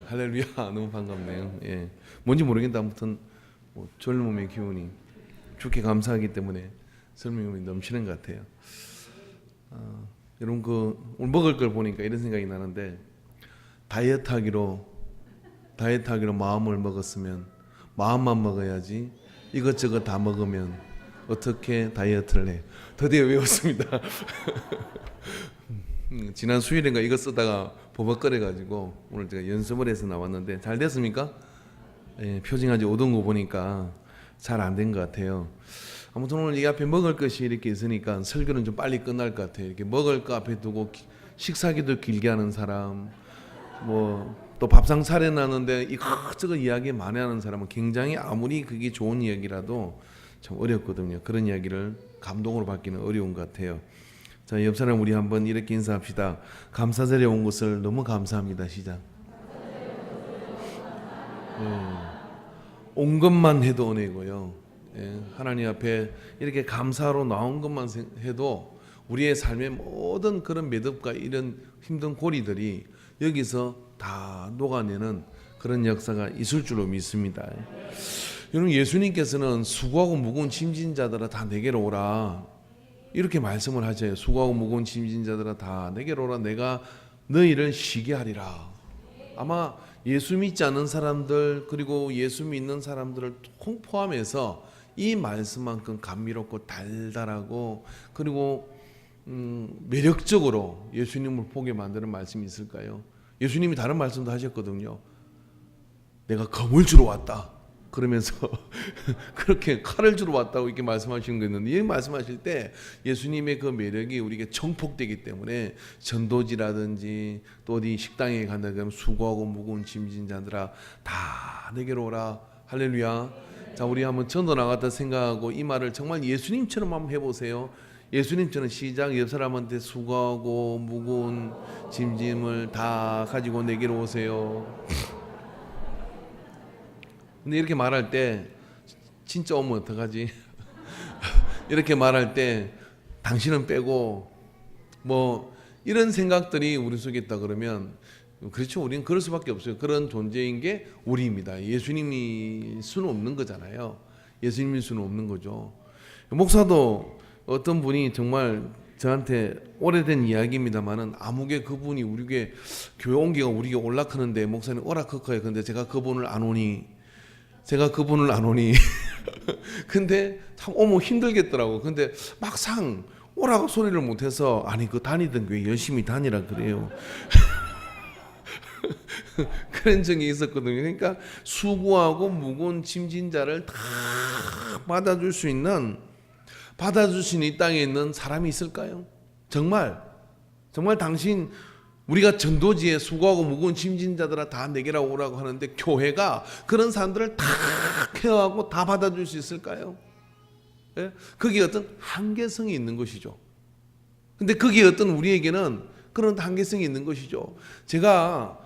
할렐루야. 너무 반갑네요. 예. 뭔지 모르겠는데 아무튼 뭐 젊음의 기운이 주께 감사하기 때문에 설명이 넘치는 것 같아요. 여러분 오늘 먹을 걸 보니까 이런 생각이 나는데 다이어트하기로 마음을 먹었으면 마음만 먹어야지 이것저것 다 먹으면 어떻게 다이어트를 해? 드디어 외웠습니다. 지난 수요일인가 이거 쓰다가 버벅거려가지고 오늘 제가 연습을 해서 나왔는데 잘 됐습니까? 예, 표징아지 오던 거 보니까 잘 안 된 것 같아요. 아무튼 오늘 이 앞에 먹을 것이 이렇게 있으니까 설교는 좀 빨리 끝날 것 같아요. 이렇게 먹을 거 앞에 두고 식사기도 길게 하는 사람, 뭐 또 밥상 차려놨는데 이것저것 이야기 많이 하는 사람은 굉장히 아무리 그게 좋은 이야기라도 참 어렵거든요. 그런 이야기를 감동으로 받기는 어려운 것 같아요. 자, 옆 사람 우리 한번 이렇게 인사합시다. 감사절에 온 것을 너무 감사합니다. 시작. 온 것만 해도 은혜고요. 예, 하나님 앞에 이렇게 감사로 나온 것만 해도 우리의 삶의 모든 그런 매듭과 이런 힘든 고리들이 여기서 다 녹아내는 그런 역사가 있을 줄로 믿습니다. 여러분, 예수님께서는 수고하고 무거운 짐진 자들아 다 내게로 오라 이렇게 말씀을 하세요. 수고하고 무거운 짐진 자들아 다 내게로 오라 내가 너희를 쉬게 하리라. 아마 예수 믿지 않는 사람들 그리고 예수 믿는 사람들을 포함해서 이 말씀만큼 감미롭고 달달하고 그리고 매력적으로 예수님을 보게 만드는 말씀이 있을까요? 예수님이 다른 말씀도 하셨거든요. 내가 검을 주러 왔다 그러면서 그렇게 칼을 주러 왔다고 이렇게 말씀하시는 거 있는데 이 말씀하실 때 예수님의 그 매력이 우리에게 정폭되기 때문에 전도지라든지 또 어디 식당에 간다 그러면 수고하고 무거운 짐진 자들아 다 내게로 오라. 할렐루야. 자, 우리 한번 전도 나갔다 생각하고 이 말을 정말 예수님처럼 한번 해보세요. 예수님처럼 시작. 옆 사람한테 수고하고 무거운 짐을 다 가지고 내게로 오세요. 근데 이렇게 말할 때 진짜 오면 어떡하지? 이렇게 말할 때 당신은 빼고 뭐 이런 생각들이 우리 속에 있다 그러면 그렇죠. 우리는 그럴 수밖에 없어요. 그런 존재인 게 우리입니다. 예수님일 수는 없는 거잖아요. 예수님일 수는 없는 거죠. 목사도 어떤 분이 정말 저한테 오래된 이야기입니다만은 아무개 그분이 우리에게 교회 온기가 우리에게 올라크는데 목사님 오락커커요. 근데 제가 그분을 안 오니 근데 참 오면 힘들겠더라고. 근데 막상 오라고 소리를 못해서 아니 그 다니던 교회 열심히 다니라 그래요. 그런 적이 있었거든요. 그러니까 수고하고 무거운 짐진 자를 다 받아줄 수 있는 이 땅에 있는 사람이 있을까요? 정말 당신 우리가 전도지에 수고하고 무거운 짐진 자들아 다 내게로 오라고 하는데 교회가 그런 사람들을 다 케어하고 다 받아줄 수 있을까요? 예? 거기에 어떤 한계성이 있는 것이죠. 근데 거기에 어떤 우리에게는 그런 한계성이 있는 것이죠. 제가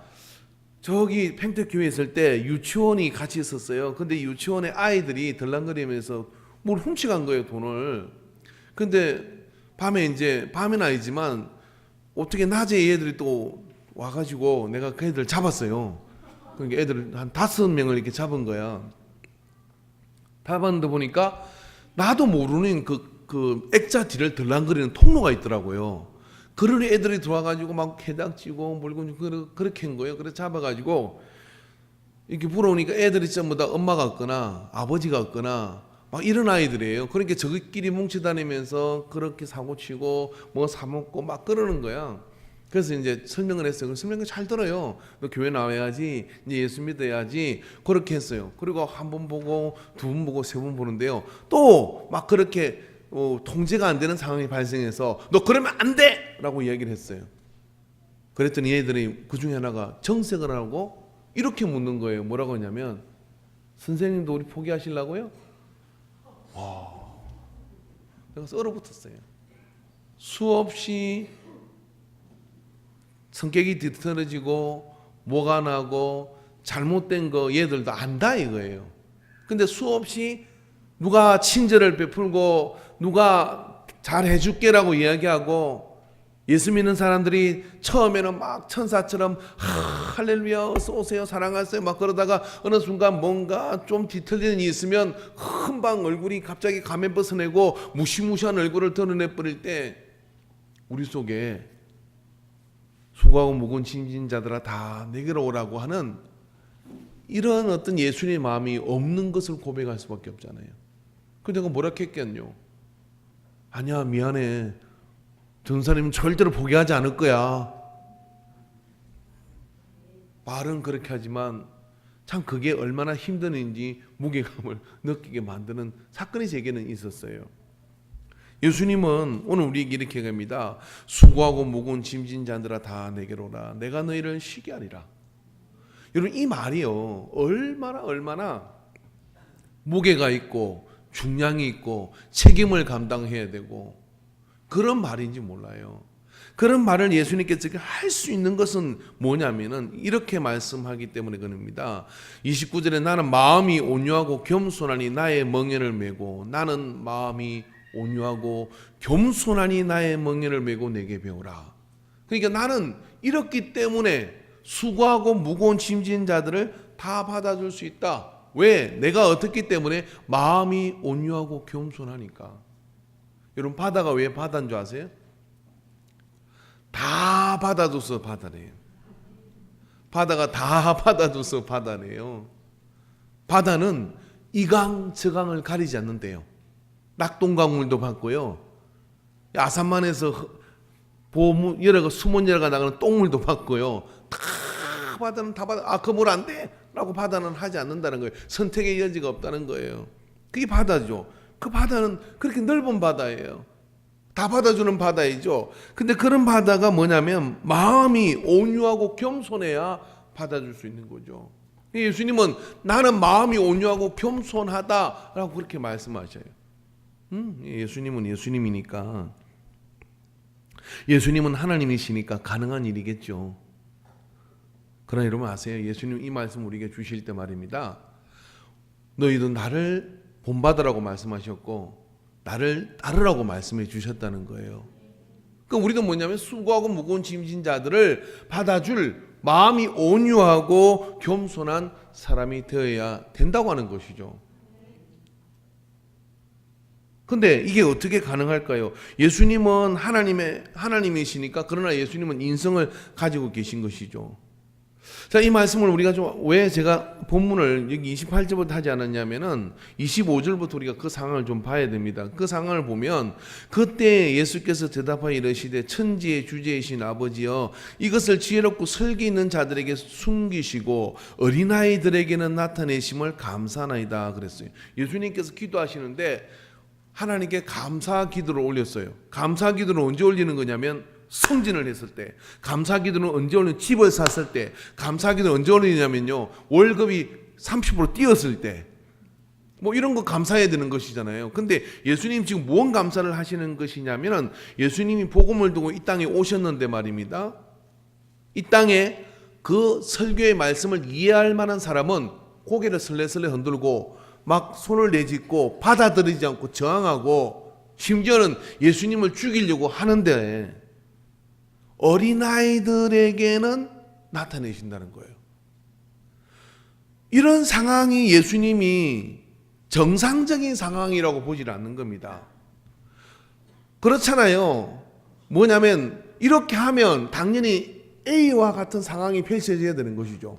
저기 팽택교회에 있을 때 유치원이 같이 있었어요. 근데 유치원에 아이들이 들랑거리면서 뭘 훔쳐간 거예요, 돈을. 근데 밤은 아니지만 어떻게 낮에 얘들이 또 와가지고 내가 그 애들 잡았어요. 그러니까 애들 한 5명을 이렇게 잡은 거야. 잡았는데 보니까 나도 모르는 그 액자 뒤를 들랑거리는 통로가 있더라고요. 그러니 애들이 들어와가지고 막 해닥지고 물건 그렇게 한 거예요. 그래서 잡아가지고 이렇게 불어오니까 애들이 전부 다 엄마가 없거나 아버지가 없거나 막 이런 아이들이에요. 그러니까 저희끼리 뭉쳐다니면서 그렇게 사고치고 뭐 사먹고 막 그러는 거야. 그래서 이제 설명을 했어요. 설명을 잘 들어요. 너 교회 나와야지, 이제 예수 믿어야지. 그렇게 했어요. 그리고 한 번 보고 두 번 보고 세 번 보는데요. 또 막 그렇게 통제가 안 되는 상황이 발생해서 너 그러면 안 돼! 라고 이야기를 했어요. 그랬더니 얘들이 그 중에 하나가 정색을 하고 이렇게 묻는 거예요. 뭐라고 하냐면 선생님도 우리 포기하시려고요? 내가 얼어붙었어요. 수없이 성격이 뒤틀어지고 뭐가 나고 잘못된 거 얘들도 안다 이거예요. 근데 수없이 누가 친절을 베풀고 누가 잘 해줄게라고 이야기하고 예수 믿는 사람들이 처음에는 막 천사처럼 할렐루야 어서 오세요 사랑하세요 막 그러다가 어느 순간 뭔가 좀 뒤틀리는 일이 있으면 금방 얼굴이 갑자기 가면 벗어내고 무시무시한 얼굴을 드러내 버릴 때 우리 속에 수고하고 무거운 짐진 자들아 다 내게로 오라고 하는 이런 어떤 예수님의 마음이 없는 것을 고백할 수밖에 없잖아요. 그래서 내가 뭐라 했겠냐. 아니야 미안해. 전사님은 절대로 포기하지 않을 거야. 말은 그렇게 하지만 참 그게 얼마나 힘든지 무게감을 느끼게 만드는 사건이 제게는 있었어요. 예수님은 오늘 우리에게 이렇게 얘기합니다. 수고하고 무거운 짐진 자들아 다 내게로 오라. 내가 너희를 쉬게 하리라. 여러분 이 말이요 얼마나 무게가 있고 중량이 있고 책임을 감당해야 되고 그런 말인지 몰라요. 그런 말을 예수님께서 할 수 있는 것은 뭐냐면은 이렇게 말씀하기 때문에 그럽니다. 29절에 나는 마음이 온유하고 겸손하니 나의 멍에를 메고 나는 마음이 온유하고 겸손하니 나의 멍에를 메고 내게 배우라. 그러니까 나는 이렇기 때문에 수고하고 무거운 짐진 자들을 다 받아줄 수 있다. 왜? 내가 어떻기 때문에 마음이 온유하고 겸손하니까. 여러분 바다가 왜 바다인 줄 아세요? 다 받아줘서 바다래요. 바다가 다 받아줘서 바다래요. 바다는 이강 저강을 가리지 않는데요. 낙동강물도 받고요. 아산만에서 여러 수문 열어가 나가는 똥물도 받고요. 다 바다는 다 받아. 그 물 안 돼? 라고 바다는 하지 않는다는 거예요. 선택의 여지가 없다는 거예요. 그게 바다죠. 그 바다는 그렇게 넓은 바다예요. 다 받아주는 바다이죠. 근데 그런 바다가 뭐냐면 마음이 온유하고 겸손해야 받아줄 수 있는 거죠. 예수님은 나는 마음이 온유하고 겸손하다라고 그렇게 말씀하셔요. 예수님은 예수님이니까, 예수님은 하나님이시니까 가능한 일이겠죠. 그러나 여러분 아세요? 예수님 이 말씀 우리에게 주실 때 말입니다. 너희도 나를 본받으라고 말씀하셨고 나를 따르라고 말씀해 주셨다는 거예요. 그러니까 우리도 뭐냐면 수고하고 무거운 짐진 자들을 받아줄 마음이 온유하고 겸손한 사람이 되어야 된다고 하는 것이죠. 근데 이게 어떻게 가능할까요? 예수님은 하나님이시니까, 그러나 예수님은 인성을 가지고 계신 것이죠. 자, 이 말씀을 우리가 왜 제가 본문을 여기 28절부터 하지 않았냐면은 25절부터 우리가 그 상황을 좀 봐야 됩니다. 그 상황을 보면 그때 예수께서 대답하여 이르시되 천지의 주제이신 아버지여 이것을 지혜롭고 설기 있는 자들에게 숨기시고 어린아이들에게는 나타내심을 감사하나이다 그랬어요. 예수님께서 기도하시는데 하나님께 감사 기도를 올렸어요. 감사 기도를 언제 올리는 거냐면 성진을 했을 때, 감사 기도는 언제 올리냐, 집을 샀을 때, 감사 기도는 언제 올리냐면요, 월급이 30% 뛰었을 때, 뭐 이런 거 감사해야 되는 것이잖아요. 근데 예수님 지금 무언 감사를 하시는 것이냐면은 예수님이 복음을 두고 이 땅에 오셨는데 말입니다. 이 땅에 그 설교의 말씀을 이해할 만한 사람은 고개를 슬레슬레 흔들고 막 손을 내짓고 받아들이지 않고 저항하고 심지어는 예수님을 죽이려고 하는데 어린아이들에게는 나타내신다는 거예요. 이런 상황이 예수님이 정상적인 상황이라고 보질 않는 겁니다. 그렇잖아요. 뭐냐면 이렇게 하면 당연히 A와 같은 상황이 펼쳐져야 되는 것이죠.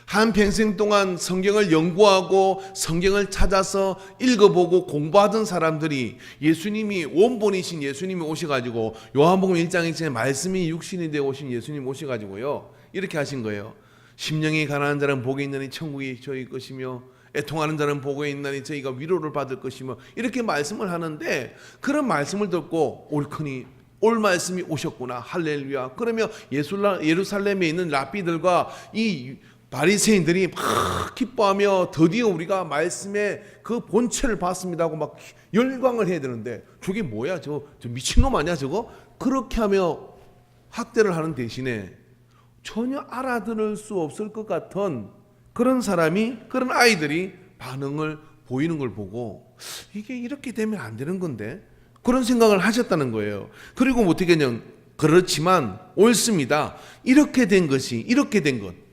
한평생 동안 성경을 연구하고 성경을 찾아서 읽어보고 공부하던 사람들이 예수님이 원본이신 예수님이 오셔가지고 요한복음 1장 1절에 말씀이 육신이 되어 오신 예수님 오셔가지고요 이렇게 하신 거예요. 심령이 가난한 자는 복이 있나니 천국이 저희 것이며 애통하는 자는 복이 있나니 저희가 위로를 받을 것이며 이렇게 말씀을 하는데 그런 말씀을 듣고 옳거니 올 말씀이 오셨구나 할렐루야. 그러면 예루살렘에 있는 랍비들과 이 바리새인들이 막 기뻐하며 드디어 우리가 말씀의 그 본체를 봤습니다 하고 막 열광을 해야 되는데 저게 뭐야 저 미친놈 아니야 저거? 그렇게 하며 학대를 하는 대신에 전혀 알아들을 수 없을 것 같은 그런 아이들이 반응을 보이는 걸 보고 이게 이렇게 되면 안 되는 건데 그런 생각을 하셨다는 거예요. 그리고 어떻게 그냥 그렇지만 옳습니다. 이렇게 된 것,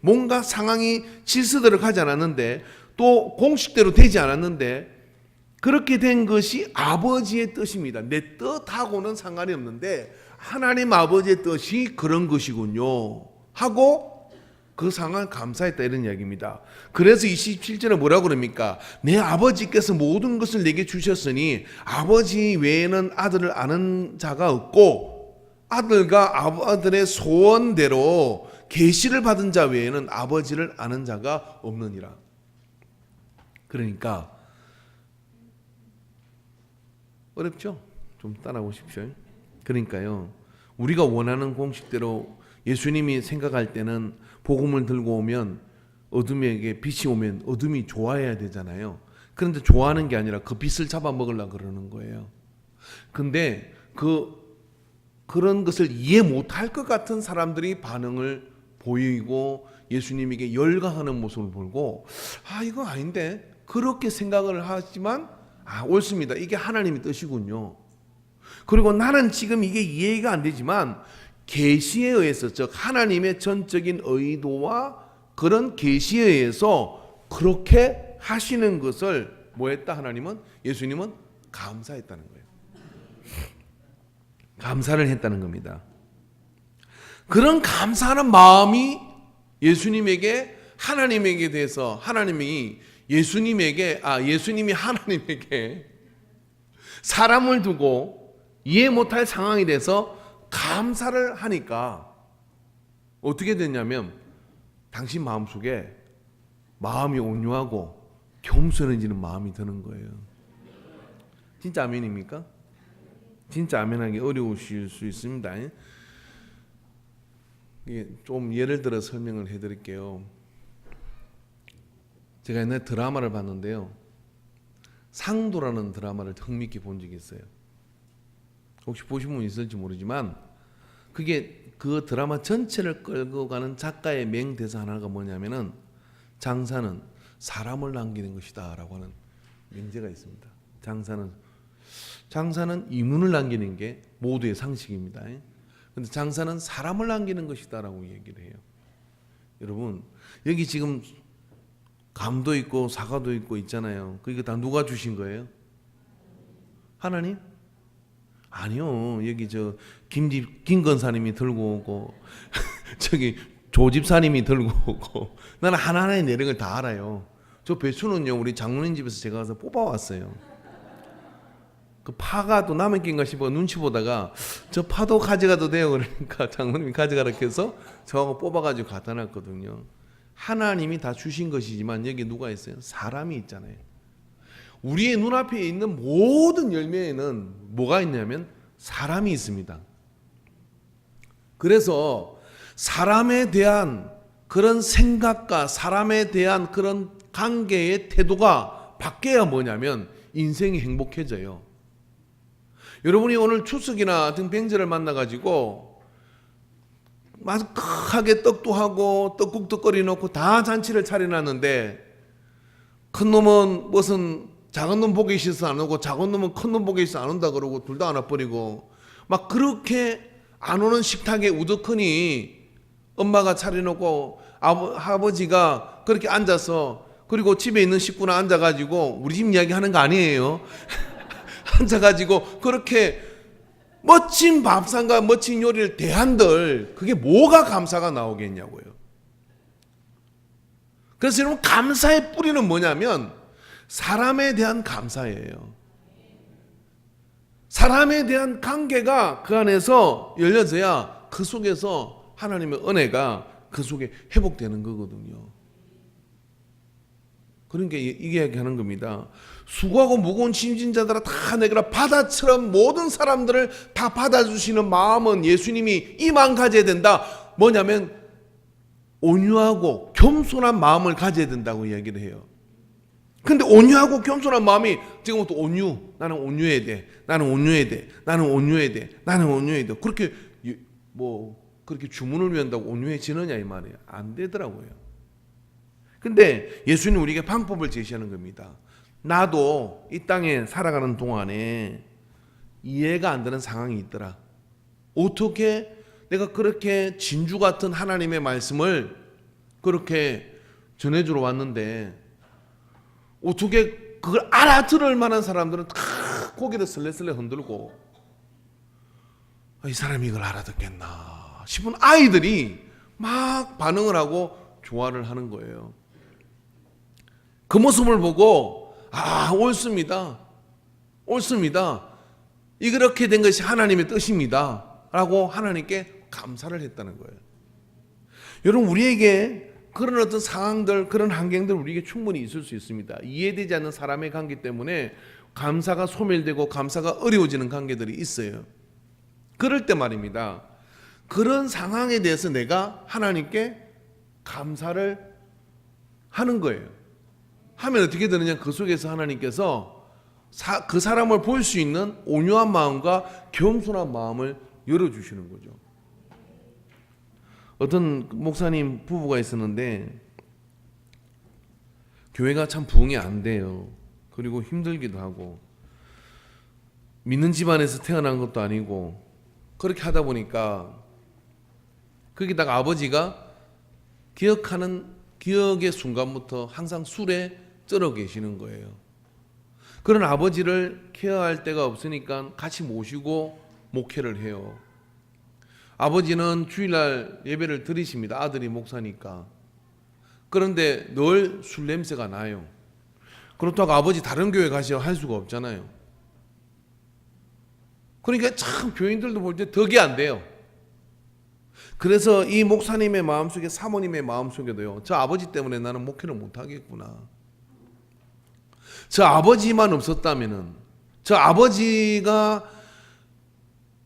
뭔가 상황이 질서대로 가지 않았는데 또 공식대로 되지 않았는데 그렇게 된 것이 아버지의 뜻입니다. 내 뜻하고는 상관이 없는데 하나님 아버지의 뜻이 그런 것이군요 하고 그 상황을 감사했다, 이런 이야기입니다. 그래서 27절에 뭐라고 그럽니까? 내 아버지께서 모든 것을 내게 주셨으니 아버지 외에는 아들을 아는 자가 없고 아들과 아들의 소원대로 계시를 받은 자 외에는 아버지를 아는 자가 없느니라. 그러니까 어렵죠? 좀 따라오십시오. 그러니까요, 우리가 원하는 공식대로 예수님이 생각할 때는 복음을 들고 오면 어둠에게 빛이 오면 어둠이 좋아해야 되잖아요. 그런데 좋아하는 게 아니라 그 빛을 잡아먹으려고 그러는 거예요. 근데 그런 것을 이해 못할 것 같은 사람들이 반응을 보이고 예수님에게 열광하는 모습을 보고 이거 아닌데 그렇게 생각을 하지만 옳습니다. 이게 하나님의 뜻이군요. 그리고 나는 지금 이게 이해가 안 되지만 계시에 의해서, 즉 하나님의 전적인 의도와 그런 계시에 의해서 그렇게 하시는 것을 뭐 했다? 하나님은, 예수님은 감사했다는 거예요. 감사를 했다는 겁니다. 그런 감사하는 마음이 예수님에게, 하나님에게 대해서 예수님이 하나님에게 사람을 두고 이해 못할 상황이 돼서 감사를 하니까 어떻게 됐냐면 당신 마음속에 마음이 온유하고 겸손해지는 마음이 드는 거예요. 진짜 아멘입니까? 진짜 아멘하기 어려우실 수 있습니다. 좀 예를 들어 설명을 해드릴게요. 제가 옛날에 드라마를 봤는데요, 상도라는 드라마를 흥미있게 본 적이 있어요. 혹시 보신 분 있을지 모르지만 그게 그 드라마 전체를 끌고 가는 작가의 맹대사 하나가 뭐냐면은 장사는 사람을 남기는 것이다 라고 하는 명제가 있습니다. 장사는 이문을 남기는 게 모두의 상식입니다. 그런데 장사는 사람을 남기는 것이다 라고 얘기를 해요. 여러분, 여기 지금 감도 있고 사과도 있고 있잖아요. 그게 다 누가 주신 거예요? 하나님? 아니요. 여기 김건사님이 들고 오고 저기 조집사님이 들고 오고, 나는 하나하나의 내력을 다 알아요. 저 배추는요, 우리 장로님 집에서 제가 가서 뽑아왔어요. 그 파가 또 남은 낀가 싶어 눈치 보다가 저 파도 가져가도 돼요 그러니까 장로님이 가져가라 해서 저하고 뽑아가지고 갖다 놨거든요. 하나님이 다 주신 것이지만 여기 누가 있어요? 사람이 있잖아요. 우리의 눈앞에 있는 모든 열매에는 뭐가 있냐면 사람이 있습니다. 그래서 사람에 대한 그런 생각과 사람에 대한 그런 관계의 태도가 바뀌어야 뭐냐면 인생이 행복해져요. 여러분이 오늘 추석이나 등병절을 만나가지고 마크하게 떡도 하고 떡국도 끓여놓고 다 잔치를 차려놨는데 큰 놈은 무슨 작은 놈 보기 싫어서 안 오고 작은 놈은 큰 놈 보기 싫어서 안 온다 그러고 둘 다 안 와버리고 막 그렇게 안 오는 식탁에 우두커니 엄마가 차려놓고 아버지가 그렇게 앉아서, 그리고 집에 있는 식구나 앉아가지고 우리 집 이야기 하는 거 아니에요. 앉아가지고 그렇게 멋진 밥상과 멋진 요리를 대한들 그게 뭐가 감사가 나오겠냐고요. 그래서 여러분, 감사의 뿌리는 뭐냐면 사람에 대한 감사예요. 사람에 대한 관계가 그 안에서 열려져야 그 속에서 하나님의 은혜가 그 속에 회복되는 거거든요. 그런 게 이야기하는 겁니다. 수고하고 무거운 짐진 자들아 다 내게라. 바다처럼 모든 사람들을 다 받아주시는 마음은 예수님이 이 마음 가져야 된다. 뭐냐면 온유하고 겸손한 마음을 가져야 된다고 이야기를 해요. 근데 온유하고 겸손한 마음이 지금부터 나는 온유해야 돼. 나는 온유해야 돼. 나는 온유해야 돼. 나는 온유해야 돼. 그렇게 그렇게 주문을 외운다고 온유해지느냐 이 말이에요. 안 되더라고요. 근데 예수님 우리에게 방법을 제시하는 겁니다. 나도 이 땅에 살아가는 동안에 이해가 안 되는 상황이 있더라. 어떻게 내가 그렇게 진주 같은 하나님의 말씀을 그렇게 전해주러 왔는데 어떻게 그걸 알아들을 만한 사람들은 다 고개를 슬레슬레 흔들고 이 사람이 이걸 알아듣겠나 싶은 아이들이 막 반응을 하고 조화를 하는 거예요. 그 모습을 보고 옳습니다. 옳습니다. 이렇게 된 것이 하나님의 뜻입니다. 라고 하나님께 감사를 했다는 거예요. 여러분, 우리에게 그런 어떤 상황들, 그런 환경들 우리에게 충분히 있을 수 있습니다. 이해되지 않는 사람의 관계 때문에 감사가 소멸되고 감사가 어려워지는 관계들이 있어요. 그럴 때 말입니다. 그런 상황에 대해서 내가 하나님께 감사를 하는 거예요. 하면 어떻게 되느냐? 그 속에서 하나님께서 그 사람을 볼 수 있는 온유한 마음과 겸손한 마음을 열어주시는 거죠. 어떤 목사님 부부가 있었는데 교회가 참 부흥이 안 돼요. 그리고 힘들기도 하고 믿는 집안에서 태어난 것도 아니고 그렇게 하다 보니까 거기다가 아버지가 기억의 순간부터 항상 술에 쩔어 계시는 거예요. 그런 아버지를 케어할 데가 없으니까 같이 모시고 목회를 해요. 아버지는 주일날 예배를 드리십니다. 아들이 목사니까. 그런데 늘 술 냄새가 나요. 그렇다고 아버지 다른 교회 가셔 할 수가 없잖아요. 그러니까 참 교인들도 볼 때 덕이 안 돼요. 그래서 이 목사님의 마음속에, 사모님의 마음속에도요, 저 아버지 때문에 나는 목회를 못하겠구나. 저 아버지만 없었다면은, 저 아버지가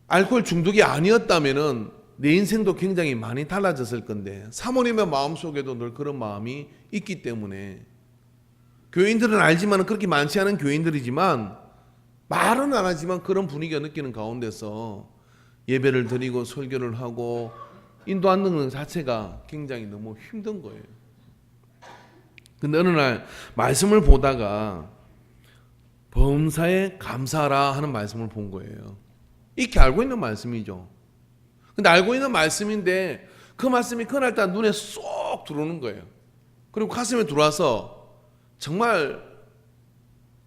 알코올 중독이 아니었다면은 내 인생도 굉장히 많이 달라졌을 건데, 사모님의 마음속에도 늘 그런 마음이 있기 때문에 교인들은 알지만 그렇게 많지 않은 교인들이지만 말은 안 하지만 그런 분위기가 느끼는 가운데서 예배를 드리고 설교를 하고 인도하는 것 자체가 굉장히 너무 힘든 거예요. 근데 어느 날 말씀을 보다가 범사에 감사하라 하는 말씀을 본 거예요. 익히 알고 있는 말씀이죠. 근데 알고 있는 말씀인데 그 말씀이 그날따라 눈에 쏙 들어오는 거예요. 그리고 가슴에 들어와서 정말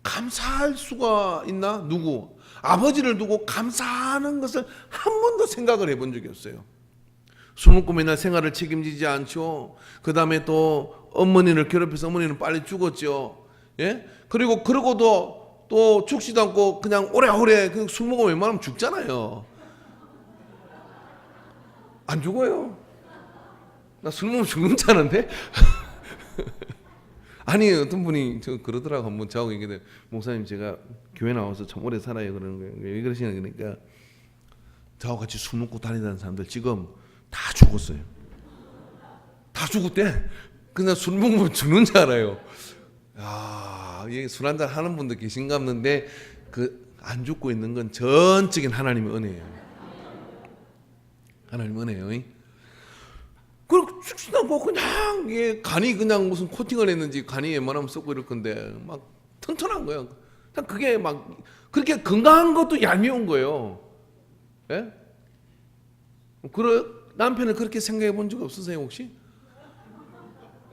감사할 수가 있나? 누구? 아버지를 두고 감사하는 것을 한 번도 생각을 해본 적이 없어요. 술 먹고 맨날 생활을 책임지지 않죠. 그 다음에 또 어머니를 괴롭혀서 어머니는 빨리 죽었죠. 예? 그러고도 또 죽지도 않고 그냥 오래오래 술 먹으면 웬만하면 죽잖아요. 안 죽어요. 나 술 먹으면 죽는 줄 아는데? 아니, 어떤 분이 저 그러더라고. 한번 저하고 얘기해. 목사님, 제가 교회 나와서 참 오래 살아요. 그러는 거예요. 왜 그러시냐 그러니까 저하고 같이 술 먹고 다니던 사람들 지금 다 죽었어요. 다 죽었대. 그냥 술 먹으면 죽는 줄 알아요. 야, 술 한잔 하는 분도 계신갑는데 그 안 죽고 있는 건 전적인 하나님의 은혜예요. 하나님의 은혜예요. 그리고 죽지도 않고 그냥 간이 그냥 무슨 코팅을 했는지 간이 웬만하면 썩고 이럴 건데 막 튼튼한 거예요. 그냥 그게 막 그렇게 건강한 것도 얄미운 거예요. 예? 남편을 그렇게 생각해 본 적 없으세요 혹시?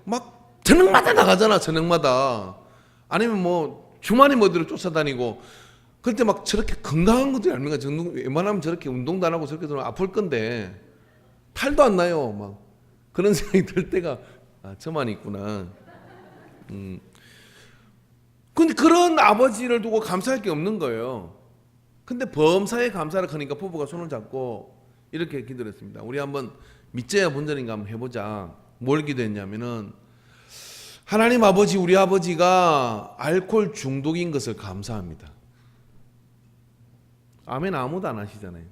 막 저녁마다 나가잖아. 저녁마다. 아니면 뭐 주말에 어디로 쫓아다니고 그럴 때 막 저렇게 건강한 것도 얄미운 거예요. 웬만하면 저렇게 운동도 안 하고 저렇게 되면 아플 건데 탈도 안 나요. 막 그런 생각이 들 때가 저만 있구나. 근데 그런 아버지를 두고 감사할 게 없는 거예요. 근데 범사에 감사를 하니까 부부가 손을 잡고 이렇게 기도를 했습니다. 우리 한번 믿자야 본전인가 한번 해보자. 뭘 기도했냐면은 하나님 아버지, 우리 아버지가 알코올 중독인 것을 감사합니다. 아멘. 아무도 안 하시잖아요.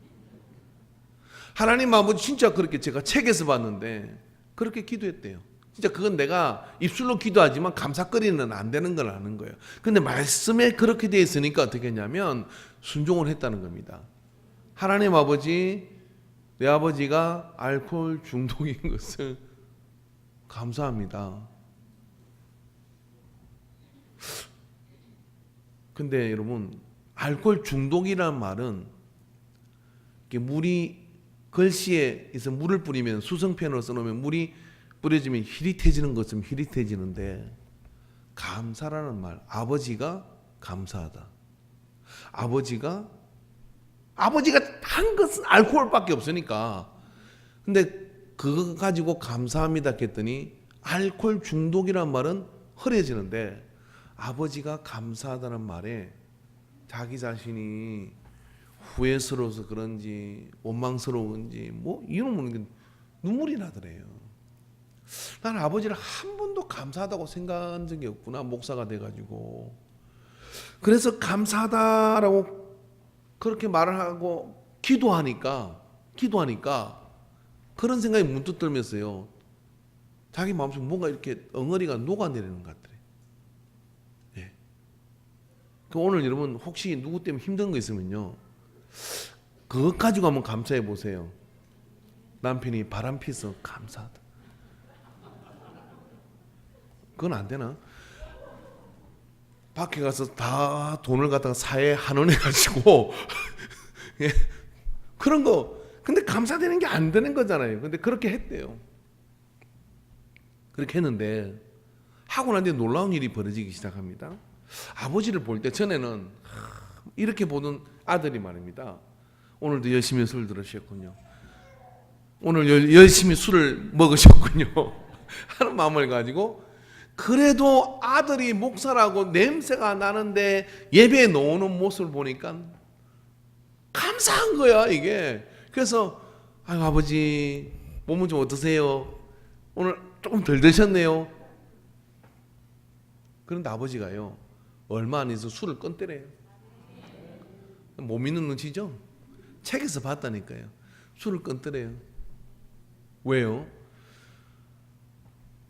하나님 아버지 진짜 그렇게 제가 책에서 봤는데 그렇게 기도했대요. 진짜 그건 내가 입술로 기도하지만 감사거리는 안 되는 걸 아는 거예요. 근데 말씀에 그렇게 되어 있으니까 어떻게 했냐면 순종을 했다는 겁니다. 하나님 아버지, 내 아버지가 알코올 중독인 것을 감사합니다. 근데 여러분, 알코올 중독이라는 말은 물이 글씨에서 물을 뿌리면 수성펜으로 써놓으면 물이 뿌려지면 희릿해지는 것처럼 희릿해지는데, 감사라는 말, 아버지가 감사하다. 아버지가 한 것은 알코올밖에 없으니까. 근데 그거 가지고 감사합니다 했더니 알코올 중독이란 말은 흐려지는데, 아버지가 감사하다는 말에 자기 자신이 후회스러워서 그런지 원망스러운지 뭐 이런 눈물이 나더래요. 난 아버지를 한 번도 감사하다고 생각한 적이 없구나, 목사가 돼가지고. 그래서 감사하다라고 그렇게 말을 하고 기도하니까 그런 생각이 문득 들면서요, 자기 마음속에 뭔가 이렇게 엉어리가 녹아내리는 것 같더래요. 예. 오늘 여러분 혹시 누구 때문에 힘든 거 있으면요, 그것 가지고 한번 감사해 보세요. 남편이 바람 피서 감사하다. 그건 안 되나? 밖에 가서 다 돈을 갖다가 사회 한원해 가지고 예. 그런 거, 근데 감사되는 게 안 되는 거잖아요. 근데 그렇게 했대요. 그렇게 했는데 하고 난 뒤에 놀라운 일이 벌어지기 시작합니다. 아버지를 볼 때 전에는 이렇게 보던 아들이 말입니다. 오늘도 열심히 술 들으셨군요. 오늘 열심히 술을 먹으셨군요. 하는 마음을 가지고, 그래도 아들이 목사라고 냄새가 나는데 예배에 나오는 모습을 보니까 감사한 거야, 이게. 그래서 아유, 아버지 몸은 좀 어떠세요? 오늘 조금 덜 드셨네요. 그런데 아버지가요, 얼마 안 해서 술을 끊더래요. 못 믿는 눈치죠? 책에서 봤다니까요. 술을 끊더래요. 왜요?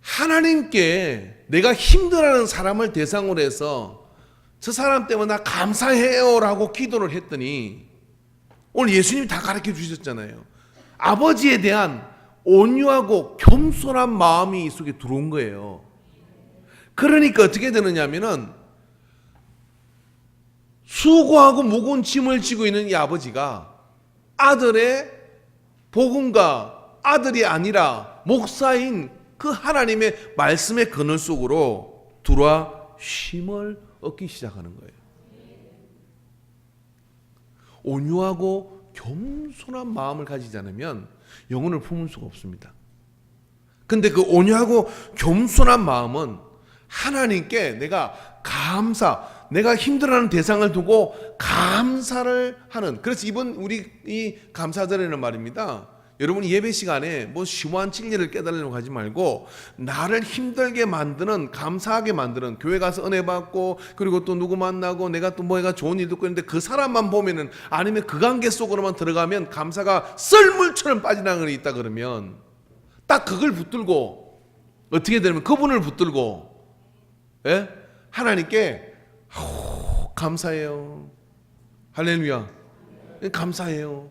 하나님께 내가 힘들어하는 사람을 대상으로 해서 저 사람 때문에 나 감사해요 라고 기도를 했더니, 오늘 예수님이 다 가르쳐 주셨잖아요. 아버지에 대한 온유하고 겸손한 마음이 이 속에 들어온 거예요. 그러니까 어떻게 되느냐 하면은, 수고하고 무거운 짐을 지고 있는 이 아버지가 아들의 복음과 아들이 아니라 목사인 그 하나님의 말씀의 그늘 속으로 들어와 쉼을 얻기 시작하는 거예요. 온유하고 겸손한 마음을 가지지 않으면 영혼을 품을 수가 없습니다. 근데 그 온유하고 겸손한 마음은 하나님께 내가 내가 힘들어하는 대상을 두고 감사를 하는, 그래서 이번 우리 이 감사절에는 말입니다, 여러분이 예배 시간에 뭐 심오한 진리를 깨달으려고 하지 말고, 나를 힘들게 만드는, 감사하게 만드는, 교회 가서 은혜 받고 그리고 또 누구 만나고 내가 또 뭐가 좋은 일 듣고 있는데 그 사람만 보면은, 아니면 그 관계 속으로만 들어가면 감사가 썰물처럼 빠져나가는 게 있다 그러면, 딱 그걸 붙들고 어떻게 되면 그분을 붙들고, 예? 하나님께 감사해요. 할렐루야. 감사해요.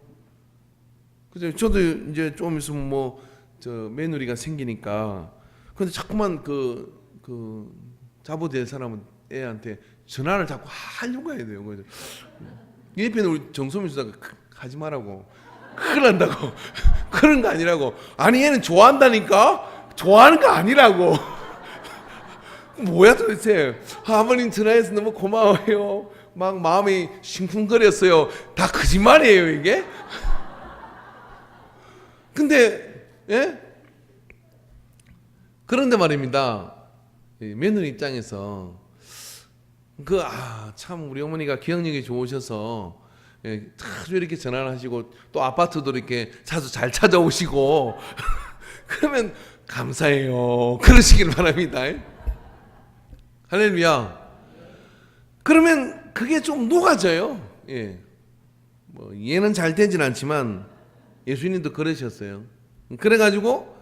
그죠? 저도 이제 좀 있으면 며느리가 생기니까, 근데 자꾸만 그 자부될 사람은 애한테 전화를 자꾸 하려고 해야 돼요. 그래서 옆에는 우리 정소민 수사가 하지 말라고, 큰일 난다고. 그런 거 아니라고. 아니 얘는 좋아한다니까? 좋아하는 거 아니라고. 뭐야 도대체. 아버님 전화해서 너무 고마워요. 막 마음이 싱쿵거렸어요. 다 거짓말이에요 이게? 근데 예? 그런데 말입니다, 며느리 입장에서 참 우리 어머니가 기억력이 좋으셔서 자주 이렇게 전화를 하시고 또 아파트도 이렇게 자주 잘 찾아오시고 그러면 감사해요 그러시길 바랍니다. 할렐루야. 그러면 그게 좀 녹아져요. 예. 뭐 이해는 잘 되진 않지만 예수님도 그러셨어요. 그래가지고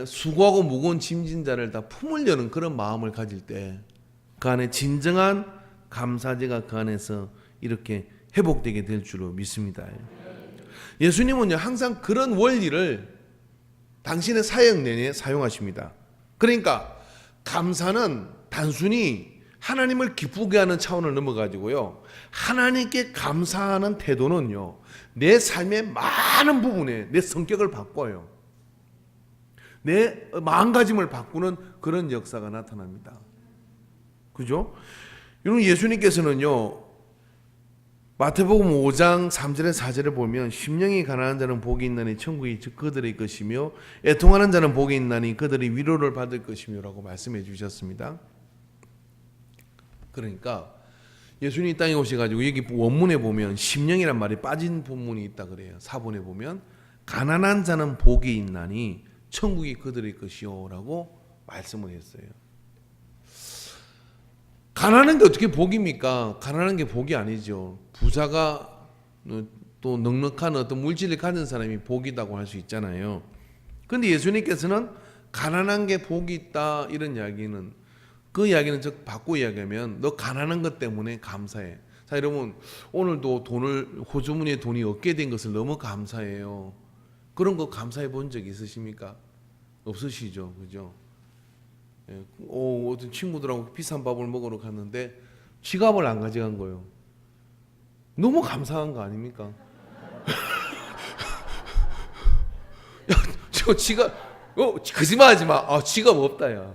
수고하고 무거운 짐진 자를 다 품으려는 그런 마음을 가질 때 그 안에 진정한 감사제가 그 안에서 이렇게 회복되게 될 줄로 믿습니다. 예수님은요 항상 그런 원리를 당신의 사역 내내 사용하십니다. 그러니까 감사는 단순히 하나님을 기쁘게 하는 차원을 넘어가지고요, 하나님께 감사하는 태도는요, 내 삶의 많은 부분에 내 성격을 바꿔요. 내 마음가짐을 바꾸는 그런 역사가 나타납니다. 그죠? 여러분, 예수님께서는요, 마태복음 5장 3절에 4절에 보면 심령이 가난한 자는 복이 있나니 천국이 그들의 것이며 애통하는 자는 복이 있나니 그들이 위로를 받을 것이며 라고 말씀해 주셨습니다. 그러니까 예수님이 땅에 오셔가지고 여기 원문에 보면 심령이란 말이 빠진 본문이 있다 그래요. 사본에 보면 가난한 자는 복이 있나니 천국이 그들의 것이요 라고 말씀을 했어요. 가난한 게 어떻게 복입니까? 가난한 게 복이 아니죠. 부자가 또 넉넉한 어떤 물질을 가진 사람이 복이라고 할 수 있잖아요. 그런데 예수님께서는 가난한 게 복이 있다 이런 이야기는, 그 이야기는 즉 바꿔 이야기하면 너 가난한 것 때문에 감사해. 자, 여러분, 오늘도 호주머니에 돈이 없게 된 것을 너무 감사해요. 그런 거 감사해 본 적 있으십니까? 없으시죠, 그죠? 어떤 친구들하고 비싼 밥을 먹으러 갔는데 지갑을 안 가져간 거예요. 너무 감사한 거 아닙니까? 야, 저 지갑, 거짓말하지 마. 지갑 없다, 야.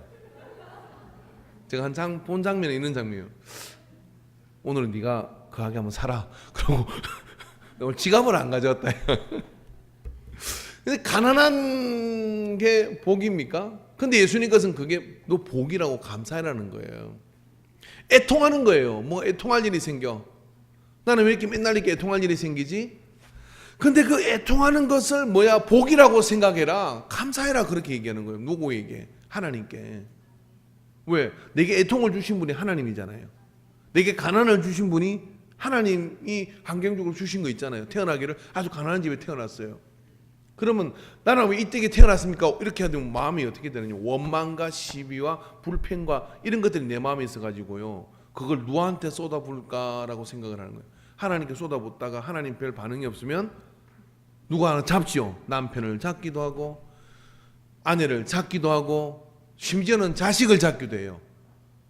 제가 본 장면에 있는 장면이에요. 오늘은 네가 그 가게 한번 사라. 그러고 오늘 지갑을 안 가져왔다. 근데 가난한 게 복입니까? 근데 예수님 것은 그게 너 복이라고 감사해라는 거예요. 애통하는 거예요. 뭐 애통할 일이 생겨. 나는 왜 이렇게 맨날 이렇게 애통할 일이 생기지? 근데 그 애통하는 것을 복이라고 생각해라. 감사해라. 그렇게 얘기하는 거예요. 누구에게? 하나님께. 왜? 내게 애통을 주신 분이 하나님이잖아요. 내게 가난을 주신 분이 하나님이 환경적으로 주신 거 있잖아요. 태어나기를 아주 가난한 집에 태어났어요. 그러면 나는 왜 이때에 태어났습니까? 이렇게 하면 마음이 어떻게 되느냐? 원망과 시비와 불평과 이런 것들이 내 마음에 있어가지고요, 그걸 누구한테 쏟아부을까라고 생각을 하는 거예요. 하나님께 쏟아붓다가 하나님 별 반응이 없으면 누가 하나 잡지요. 남편을 잡기도 하고 아내를 잡기도 하고 심지어는 자식을 잡기도 해요.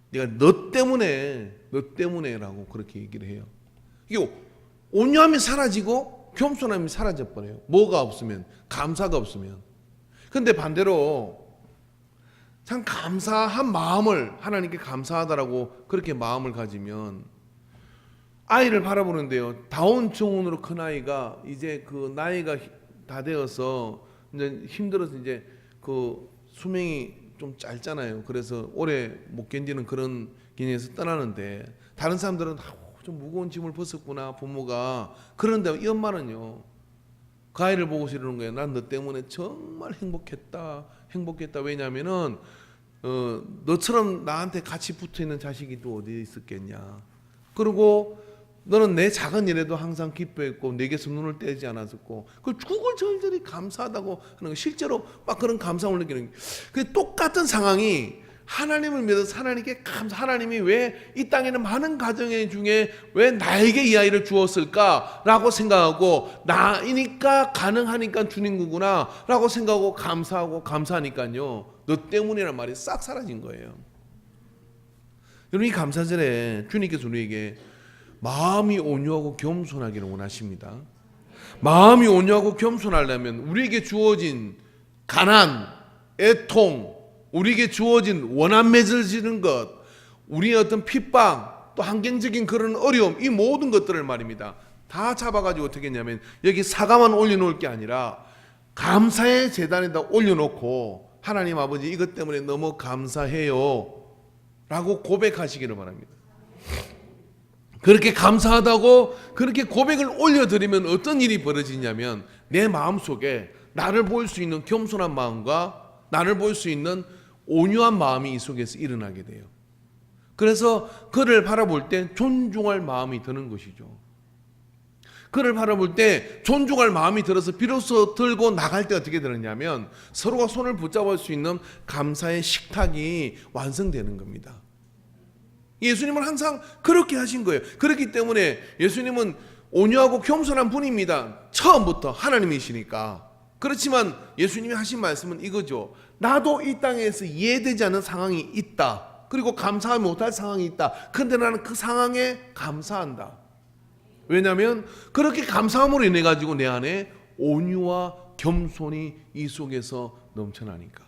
내가 너 때문에라고 그렇게 얘기를 해요. 이게 온유함이 사라지고 겸손함이 사라져버려요. 뭐가 없으면, 감사가 없으면. 근데 반대로 참 감사한 마음을, 하나님께 감사하다라고 그렇게 마음을 가지면 아이를 바라보는데요, 다운 증후군으로 큰 아이가 이제 그 나이가 다 되어서 이제 힘들어서 이제 그 수명이 좀 짧잖아요. 그래서 오래 못 견디는 그런 기능에서 떠나는데, 다른 사람들은 좀 무거운 짐을 벗었구나 부모가. 그런데 이 엄마는요, 그 아이를 보고서 이러는 거예요. 난 너 때문에 정말 행복했다. 왜냐하면은 너처럼 나한테 같이 붙어있는 자식이 또 어디 있었겠냐. 그리고 너는 내 작은 일에도 항상 기뻐했고 내게서 눈을 떼지 않았었고, 그걸 절절히 감사하다고 하는 거, 실제로 막 그런 감사함을 느끼는 거예요. 그 똑같은 상황이 하나님을 믿어서 하나님께 하나님이 왜 이 땅에는 많은 가정 중에 왜 나에게 이 아이를 주었을까라고 생각하고, 나이니까 가능하니까 주는 거구나 라고 생각하고 감사하니까요, 너 때문이란 말이 싹 사라진 거예요. 여러분, 이 감사절에 주님께서 우리에게 마음이 온유하고 겸손하기를 원하십니다. 마음이 온유하고 겸손하려면 우리에게 주어진 가난, 애통, 우리에게 주어진 원한 맺어지는 것, 우리의 어떤 핍박, 또 환경적인 그런 어려움, 이 모든 것들을 말입니다, 다 잡아가지고 어떻게 했냐면 여기 사과만 올려놓을 게 아니라 감사의 제단에다 올려놓고, 하나님 아버지 이것 때문에 너무 감사해요 라고 고백하시기를 바랍니다. 그렇게 감사하다고 그렇게 고백을 올려드리면 어떤 일이 벌어지냐면, 내 마음속에 나를 볼 수 있는 겸손한 마음과 나를 볼 수 있는 온유한 마음이 이 속에서 일어나게 돼요. 그래서 그를 바라볼 때 존중할 마음이 드는 것이죠. 그를 바라볼 때 존중할 마음이 들어서 비로소 들고 나갈 때 어떻게 되느냐면, 서로가 손을 붙잡을 수 있는 감사의 식탁이 완성되는 겁니다. 예수님은 항상 그렇게 하신 거예요. 그렇기 때문에 예수님은 온유하고 겸손한 분입니다. 처음부터 하나님이시니까. 그렇지만 예수님이 하신 말씀은 이거죠. 나도 이 땅에서 이해되지 않는 상황이 있다. 그리고 감사하지 못할 상황이 있다. 그런데 나는 그 상황에 감사한다. 왜냐하면 그렇게 감사함으로 인해 가지고 내 안에 온유와 겸손이 이 속에서 넘쳐나니까.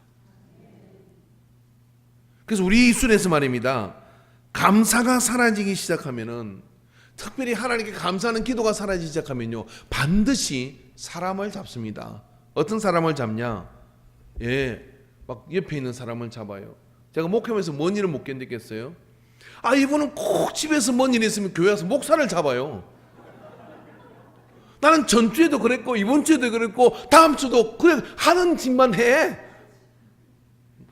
그래서 우리 입술에서 말입니다. 감사가 사라지기 시작하면은, 특별히 하나님께 감사하는 기도가 사라지기 시작하면요, 반드시 사람을 잡습니다. 어떤 사람을 잡냐? 막 옆에 있는 사람을 잡아요. 제가 목회하면서 뭔 일을 못 견디겠어요? 이분은 꼭 집에서 뭔 일이 있으면 교회 와서 목사를 잡아요. 나는 전주에도 그랬고 이번 주에도 그랬고 다음 주도 그래 하는 짓만 해.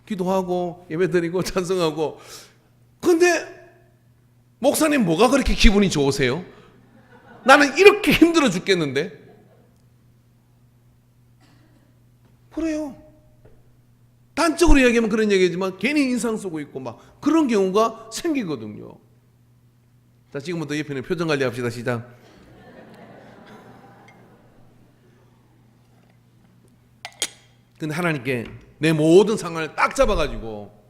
기도하고 예배드리고 찬송하고. 근데 목사님 뭐가 그렇게 기분이 좋으세요? 나는 이렇게 힘들어 죽겠는데. 그래요. 단적으로 이야기하면 그런 얘기지만 괜히 인상 쓰고 있고 막 그런 경우가 생기거든요. 자, 지금부터 옆에는 표정 관리합시다. 시작. 근데 하나님께 내 모든 상황을 딱 잡아가지고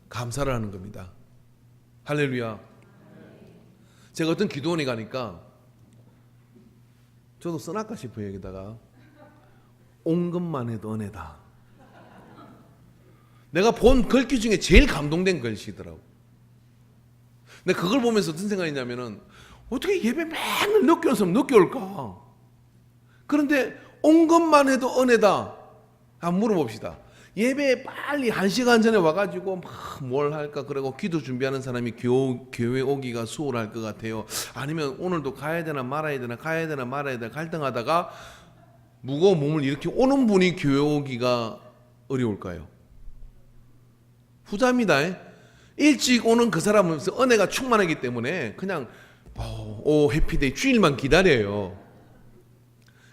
감사를 하는 겁니다. 할렐루야. 제가 어떤 기도원에 가니까 저도 써놨까 싶어요. 여기다가 온 것만 해도 은혜다. 내가 본 글귀 중에 제일 감동된 글씨더라고. 근데 그걸 보면서 어떤 생각이 있냐면은, 어떻게 예배 맨날 늦게 오면 늦게 올까? 그런데 온 것만 해도 은혜다. 한번 물어봅시다. 예배에 빨리 1시간 전에 와가지고 막 뭘 할까 그러고 기도 준비하는 사람이 교회 오기가 수월할 것 같아요. 아니면 오늘도 가야 되나 말아야 되나 가야 되나 말아야 되나 갈등하다가 무거운 몸을 이렇게 오는 분이 교회 오기가 어려울까요? 후자입니다. 일찍 오는 그 사람은 은혜가 충만하기 때문에 그냥 해피데이 주일만 기다려요.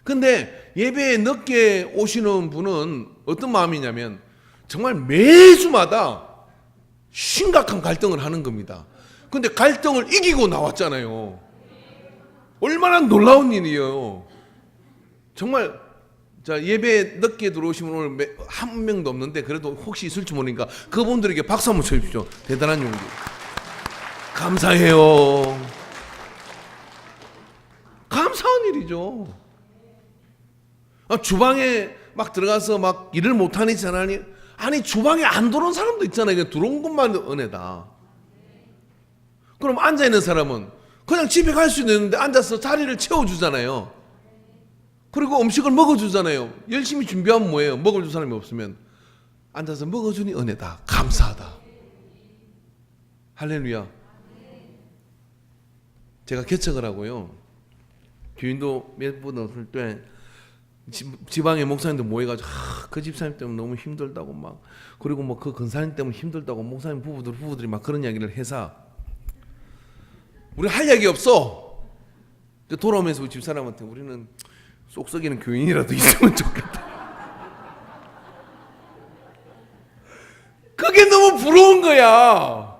근데 예배에 늦게 오시는 분은 어떤 마음이냐면 정말 매주마다 심각한 갈등을 하는 겁니다. 근데 갈등을 이기고 나왔잖아요. 얼마나 놀라운 일이에요. 정말. 자, 예배에 늦게 들어오시면 오늘 한 명도 없는데 그래도 혹시 있을지 모르니까 그분들에게 박수 한번 쳐주십시오. 대단한 용기. 감사해요. 감사한 일이죠. 주방에 막 들어가서 막 일을 못하니 잘하니, 아니 주방에 안 들어온 사람도 있잖아요. 들어온 것만 은혜다. 그럼 앉아있는 사람은 그냥 집에 갈 수 있는데 앉아서 자리를 채워주잖아요. 그리고 음식을 먹어주잖아요. 열심히 준비하면 뭐예요? 먹어줄 사람이 없으면 앉아서 먹어주니 은혜다. 감사하다. 할렐루야. 제가 개척을 하고요, 교인도 몇 분 없을 때 지방의 목사님들 모여가지고 그 집사님 때문에 너무 힘들다고 막, 그리고 뭐 그 근사님 때문에 힘들다고 목사님 부부들이 막 그런 이야기를 해서 우리 할 얘기 없어. 돌아오면서 집사람한테 우리는 쏙 썩이는 교인이라도 있으면 좋겠다. 그게 너무 부러운 거야.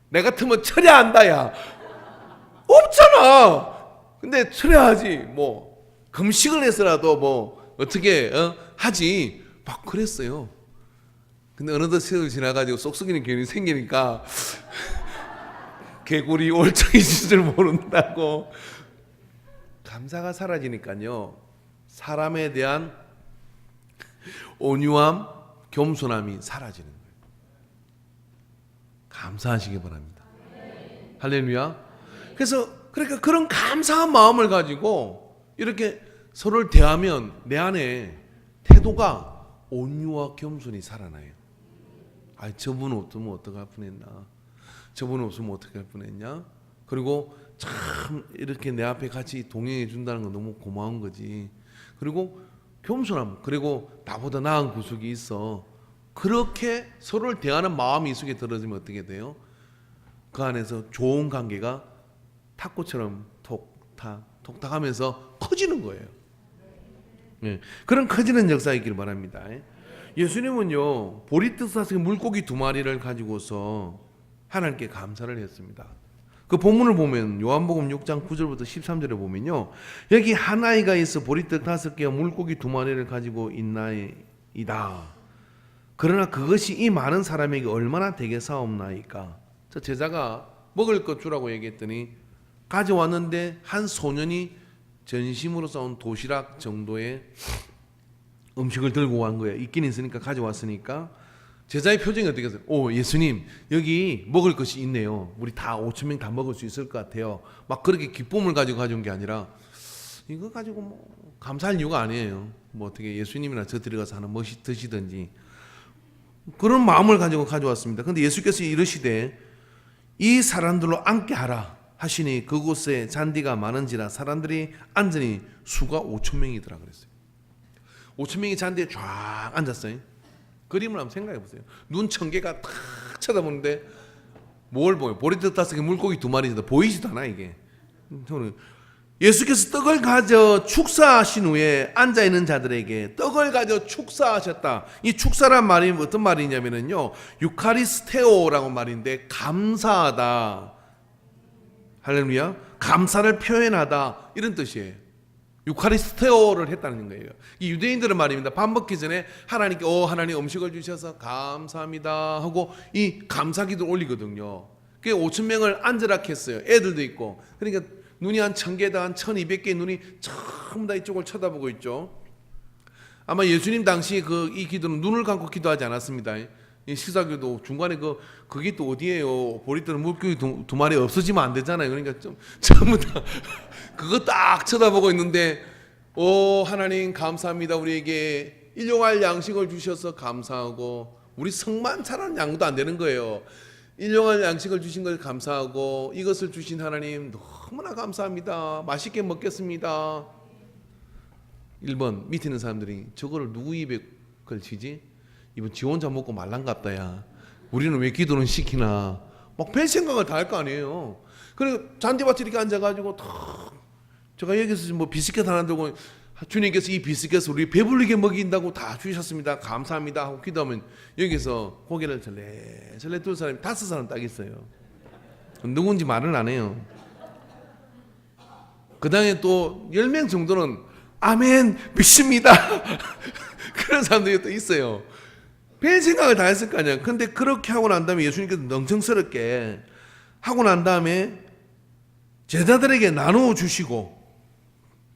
내 같으면 철야한다. 야 없잖아. 근데 철야하지. 뭐 금식을 해서라도 뭐 어떻게 하지. 막 그랬어요. 근데 어느덧 세월 지나가지고 쏙 썩이는 교인이 생기니까 개구리 올챙이 짓을 모른다고. 감사가 사라지니까요, 사람에 대한 온유함, 겸손함이 사라지는 거예요. 감사하시기 바랍니다. 할렐루야. 그래서 그러니까 그런 감사한 마음을 가지고 이렇게 서로를 대하면 내 안에 태도가 온유와 겸손이 살아나요. 저분 없으면 어떡할 뻔했나, 저분 없으면 어떡할 뻔했냐. 그리고 참 이렇게 내 앞에 같이 동행해 준다는 건 너무 고마운 거지. 그리고 겸손함, 그리고 나보다 나은 구석이 있어. 그렇게 서로를 대하는 마음이 이 속에 들어지면 어떻게 돼요? 그 안에서 좋은 관계가 탁구처럼 톡탁 하면서 커지는 거예요. 그런 커지는 역사 있기를 바랍니다. 예수님은요, 보리떡 사서 물고기 2마리를 가지고서 하나님께 감사를 했습니다. 그 본문을 보면 요한복음 6장 9절부터 13절에 보면요, 여기 한 아이가 있어 보리떡 5개와 물고기 2마리를 가지고 있나이다. 그러나 그것이 이 많은 사람에게 얼마나 되겠사옵나이까. 저 제자가 먹을 것 주라고 얘기했더니 가져왔는데 한 소년이 전심으로 싸온 도시락 정도의 음식을 들고 간 거예요. 있긴 있으니까 가져왔으니까. 제자의 표정이 어떻겠어요? 오, 예수님 여기 먹을 것이 있네요. 우리 다 5천 명 다 먹을 수 있을 것 같아요. 막 그렇게 기쁨을 가지고 가져온 게 아니라 이거 가지고 뭐 감사할 이유가 아니에요. 뭐 어떻게 예수님이나 저 들어가서 하나 뭐 드시든지 그런 마음을 가지고 가져왔습니다. 근데 예수께서 이르시되 이 사람들로 앉게 하라 하시니 그곳에 잔디가 많은지라 사람들이 앉으니 수가 5천 명이더라 그랬어요. 5천 명이 잔디에 쫙 앉았어요. 그림을 한번 생각해 보세요. 눈 1,000개가 탁 쳐다보는데 뭘 보여? 보리떡 5개, 물고기 2마리도 보이지도 않아 이게. 예수께서 떡을 가져 축사하신 후에 앉아있는 자들에게 떡을 가져 축사하셨다. 이 축사란 말이 어떤 말이냐면요, 유카리스테오라고 말인데 감사하다, 할렐루야, 감사를 표현하다 이런 뜻이에요. 유카리스테오를 했다는 거예요. 이 유대인들의 말입니다. 밥 먹기 전에 하나님께 하나님 음식을 주셔서 감사합니다 하고 이 감사기도 올리거든요. 그게 5천 명을 앉으라 했어요. 애들도 있고. 그러니까 눈이 한 1,000개다, 한 1,200개의 눈이 전부 다 이쪽을 쳐다보고 있죠. 아마 예수님 당시 이 기도는 눈을 감고 기도하지 않았습니다. 이 시사교도 중간에 그게 또 어디예요? 보리떡 물고기 2마리 없어지면 안 되잖아요. 그러니까 좀 전부 다 그거 딱 쳐다보고 있는데, 하나님 감사합니다. 우리에게 일용할 양식을 주셔서 감사하고, 우리 성만 차라는 양도 안 되는 거예요. 일용할 양식을 주신 걸 감사하고, 이것을 주신 하나님 너무나 감사합니다. 맛있게 먹겠습니다. 1번 밑에 있는 사람들이 저거를 누구 입에 걸치지? 이번 지 혼자 먹고 말랑갑다 야. 우리는 왜 기도는 시키나. 막 별 생각을 다 할 거 아니에요. 그리고 잔디밭에 이렇게 앉아가지고 탁, 제가 여기서 뭐 비스켓 하나 들고 주님께서 이 비스켓을 우리 배불리게 먹인다고 다 주셨습니다. 감사합니다 하고 기도하면 여기서 고개를 절레절레 둘 사람이 5사람 딱 있어요. 누군지 말은 안 해요. 그 다음에 또 10명 정도는 아멘 믿습니다 그런 사람들이 또 있어요. 별 생각을 다 했을 거 아니야. 근데 그렇게 하고 난 다음에 예수님께서 멍청스럽게 하고 난 다음에 제자들에게 나누어 주시고,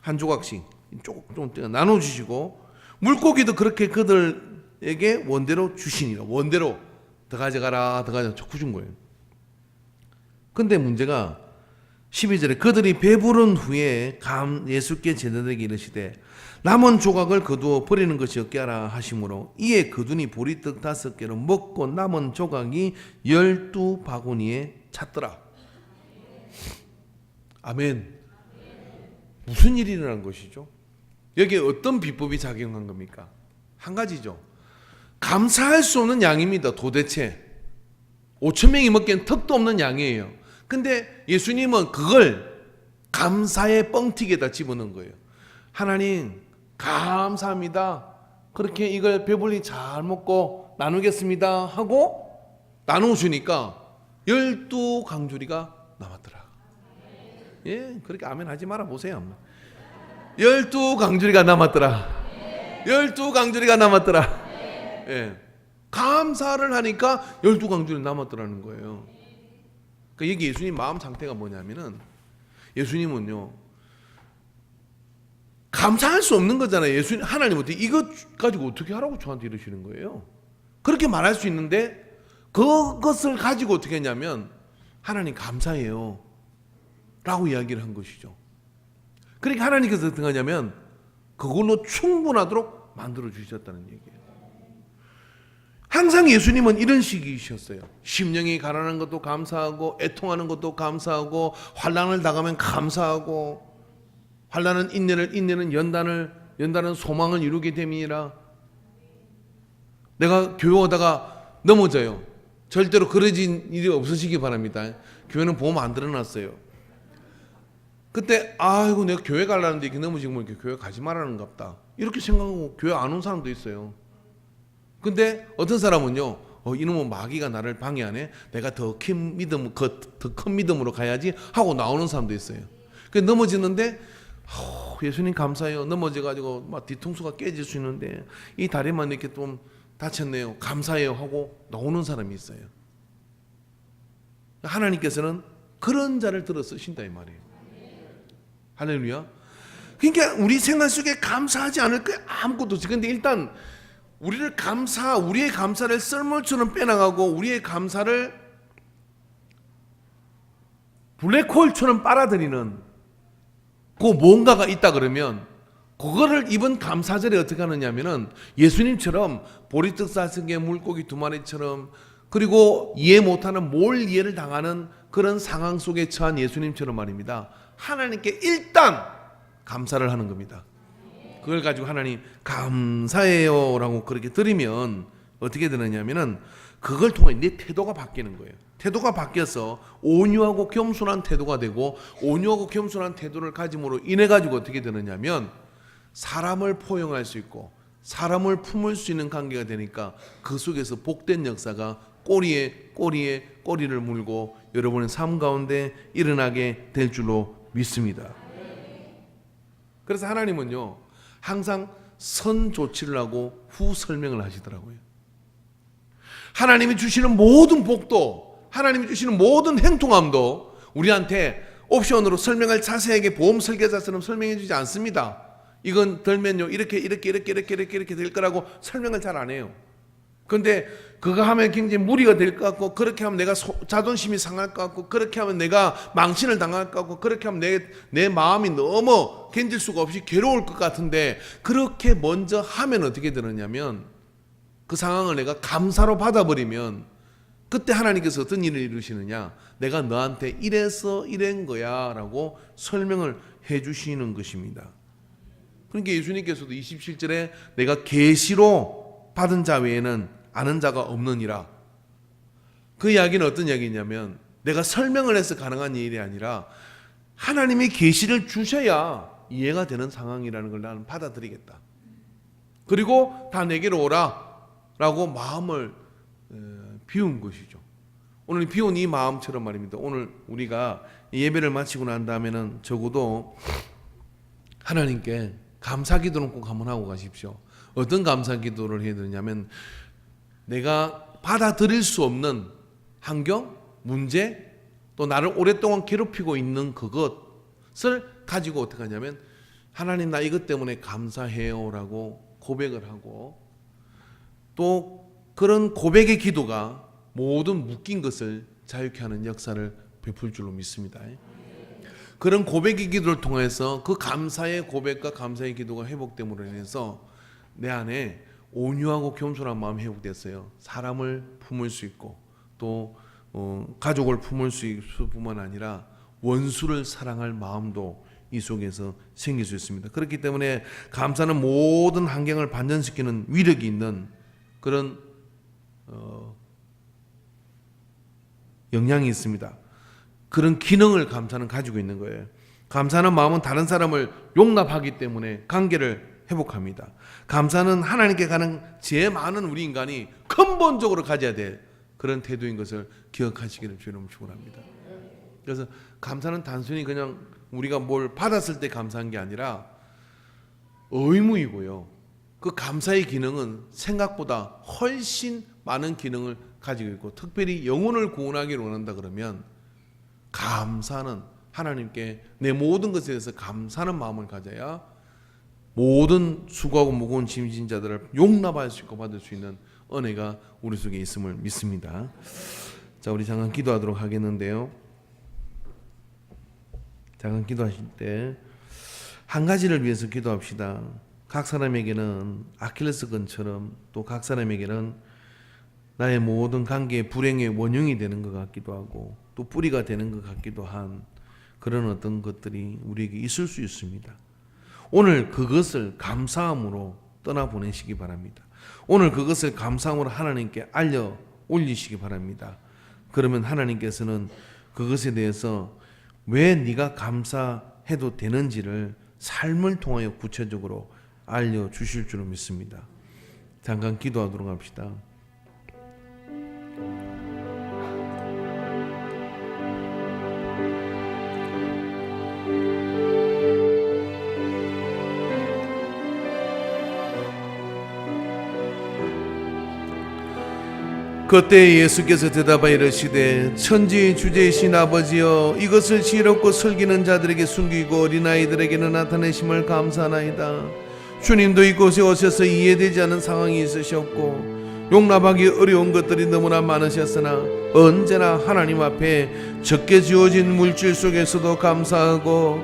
한 조각씩 조금 나누어 주시고, 물고기도 그렇게 그들에게 원대로 주시니라. 원대로 더 가져가라, 더 가져가라 자꾸 준 거예요. 근데 문제가 12절에 그들이 배부른 후에 예수께 제자들에게 이르시되 남은 조각을 거두어 버리는 것이 없게 하라 하시므로 이에 거두니 보리떡 5개로 먹고 남은 조각이 12바구니에 찼더라. 아멘. 무슨 일이 일어난 것이죠? 여기에 어떤 비법이 작용한 겁니까? 한 가지죠. 감사할 수 없는 양입니다. 도대체 5천 명이 먹기엔 턱도 없는 양이에요. 근데 예수님은 그걸 감사의 뻥튀기에다 집어넣은 거예요. 하나님 감사합니다. 그렇게 이걸 배불리 잘 먹고 나누겠습니다 하고 나누시니까 12강주리가 남았더라. 예, 그렇게 아멘 하지 말아 보세요. 12강주리가 남았더라. 12강주리가 남았더라. 예, 감사를 하니까 12강주리 남았더라는 거예요. 그러니까 여기 예수님 마음 상태가 뭐냐면은, 예수님은요 감사할 수 없는 거잖아요. 예수님, 하나님한테 이것 가지고 어떻게 하라고 저한테 이러시는 거예요. 그렇게 말할 수 있는데 그것을 가지고 어떻게 했냐면 하나님 감사해요 라고 이야기를 한 것이죠. 그러니까 하나님께서 어떻게 하냐면 그걸로 충분하도록 만들어 주셨다는 얘기예요. 항상 예수님은 이런 식이셨어요. 심령이 가난한 것도 감사하고, 애통하는 것도 감사하고, 환난을 당하면 감사하고, 환난은 인내를, 인내는 연단은 소망을 이루게 됨이니라. 내가 교회 오다가 넘어져요. 절대로 그러진 일이 없으시기 바랍니다. 교회는 보험 안 들어놨어요. 그때 아이고 내가 교회 가려는데 이렇게 넘어지면 이렇게 교회 가지 말라는갑다 이렇게 생각하고 교회 안 온 사람도 있어요. 근데 어떤 사람은요, 이놈은 마귀가 나를 방해하네, 내가 더 큰 믿음으로 가야지 하고 나오는 사람도 있어요. 그 넘어지는데 예수님 감사해요. 넘어져가지고 막 뒤통수가 깨질 수 있는데 이 다리만 이렇게 좀 다쳤네요. 감사해요 하고 나오는 사람이 있어요. 하나님께서는 그런 자를 들어 쓰신다 이 말이에요. 할렐루야. 그러니까 우리 생활 속에 감사하지 않을 게 아무것도 없어요. 근데 일단 우리의 감사를 썰물처럼 빼나가고 우리의 감사를 블랙홀처럼 빨아들이는 그 뭔가가 있다 그러면 그거를 이번 감사절에 어떻게 하느냐면은 예수님처럼 보리떡 사슴의 물고기 2마리처럼 그리고 이해 못하는 뭘 이해를 당하는 그런 상황 속에 처한 예수님처럼 말입니다. 하나님께 일단 감사를 하는 겁니다. 그걸 가지고 하나님 감사해요 라고 그렇게 드리면 어떻게 되느냐면은 그걸 통해 내 태도가 바뀌는 거예요. 태도가 바뀌어서 온유하고 겸손한 태도가 되고 온유하고 겸손한 태도를 가짐으로 인해 가지고 어떻게 되느냐면 사람을 포용할 수 있고 사람을 품을 수 있는 관계가 되니까 그 속에서 복된 역사가 꼬리에 꼬리를 물고 여러분의 삶 가운데 일어나게 될 줄로 믿습니다. 그래서 하나님은요 항상 선 조치를 하고 후 설명을 하시더라고요. 하나님이 주시는 모든 복도 하나님이 주시는 모든 행통함도 우리한테 옵션으로 설명을 자세하게 보험 설계자처럼 설명해 주지 않습니다. 이건 들면요 이렇게 될 거라고 설명을 잘 안 해요. 그런데 그거 하면 굉장히 무리가 될 것 같고 그렇게 하면 내가 자존심이 상할 것 같고 그렇게 하면 내가 망신을 당할 것 같고 그렇게 하면 내 마음이 너무 견딜 수가 없이 괴로울 것 같은데 그렇게 먼저 하면 어떻게 되느냐면 그 상황을 내가 감사로 받아버리면 그때 하나님께서 어떤 일을 이루시느냐 내가 너한테 이래서 이런 거야 라고 설명을 해 주시는 것입니다. 그러니까 예수님께서도 27절에 내가 계시로 받은 자 외에는 아는 자가 없느니라. 그 이야기는 어떤 이야기냐면 내가 설명을 해서 가능한 일이 아니라 하나님이 계시를 주셔야 이해가 되는 상황이라는 걸 나는 받아들이겠다. 그리고 다 내게로 오라 라고 마음을 비운 것이죠. 오늘 비운 이 마음처럼 말입니다. 오늘 우리가 예배를 마치고 난 다음에는 적어도 하나님께 감사 기도는 꼭 한번 하고 가십시오. 어떤 감사 기도를 해야 되냐면 내가 받아들일 수 없는 환경, 문제, 또 나를 오랫동안 괴롭히고 있는 그것을 가지고 어떻게 하냐면 하나님 나 이것 때문에 감사해요 라고 고백을 하고 또 그런 고백의 기도가 모든 묶인 것을 자유케 하는 역사를 베풀 줄로 믿습니다. 그런 고백의 기도를 통해서 그 감사의 고백과 감사의 기도가 회복됨으로 인해서 내 안에 온유하고 겸손한 마음이 회복됐어요. 사람을 품을 수 있고 또 가족을 품을 수 있을 뿐만 아니라 원수를 사랑할 마음도 이 속에서 생길 수 있습니다. 그렇기 때문에 감사는 모든 환경을 반전시키는 위력이 있는 그런 영향이 있습니다. 그런 기능을 감사는 가지고 있는 거예요. 감사하는 마음은 다른 사람을 용납하기 때문에 관계를 회복합니다. 감사는 하나님께 가는 제일 많은 우리 인간이 근본적으로 가져야 될 그런 태도인 것을 기억하시기를 주님 축원합니다. 그래서 감사는 단순히 그냥 우리가 뭘 받았을 때 감사한 게 아니라 의무이고요. 그 감사의 기능은 생각보다 훨씬 많은 기능을 가지고 있고 특별히 영혼을 구원하기를 원한다 그러면 감사는 하나님께 내 모든 것에 대해서 감사하는 마음을 가져야 모든 수고하고 무거운 짐진 자들을 용납할 수 있고 받을 수 있는 은혜가 우리 속에 있음을 믿습니다. 자, 우리 잠깐 기도하도록 하겠는데요. 잠깐 기도하실 때 한 가지를 위해서 기도합시다. 각 사람에게는 아킬레스건처럼 또 각 사람에게는 나의 모든 관계의 불행의 원흉이 되는 것 같기도 하고 또 뿌리가 되는 것 같기도 한 그런 어떤 것들이 우리에게 있을 수 있습니다. 오늘 그것을 감사함으로 떠나보내시기 바랍니다. 오늘 그것을 감사함으로 하나님께 알려 올리시기 바랍니다. 그러면 하나님께서는 그것에 대해서 왜 네가 감사해도 되는지를 삶을 통하여 구체적으로 알려주실 줄을 믿습니다. 잠깐 기도하도록 합시다. 그때 예수께서 대답하여 이르시되 천지 주제이신 아버지여 이것을 지혜롭고 슬기는 자들에게 숨기고 어린아이들에게는 나타내심을 감사하나이다. 주님도 이곳에 오셔서 이해되지 않는 상황이 있으셨고 용납하기 어려운 것들이 너무나 많으셨으나 언제나 하나님 앞에 적게 지어진 물질 속에서도 감사하고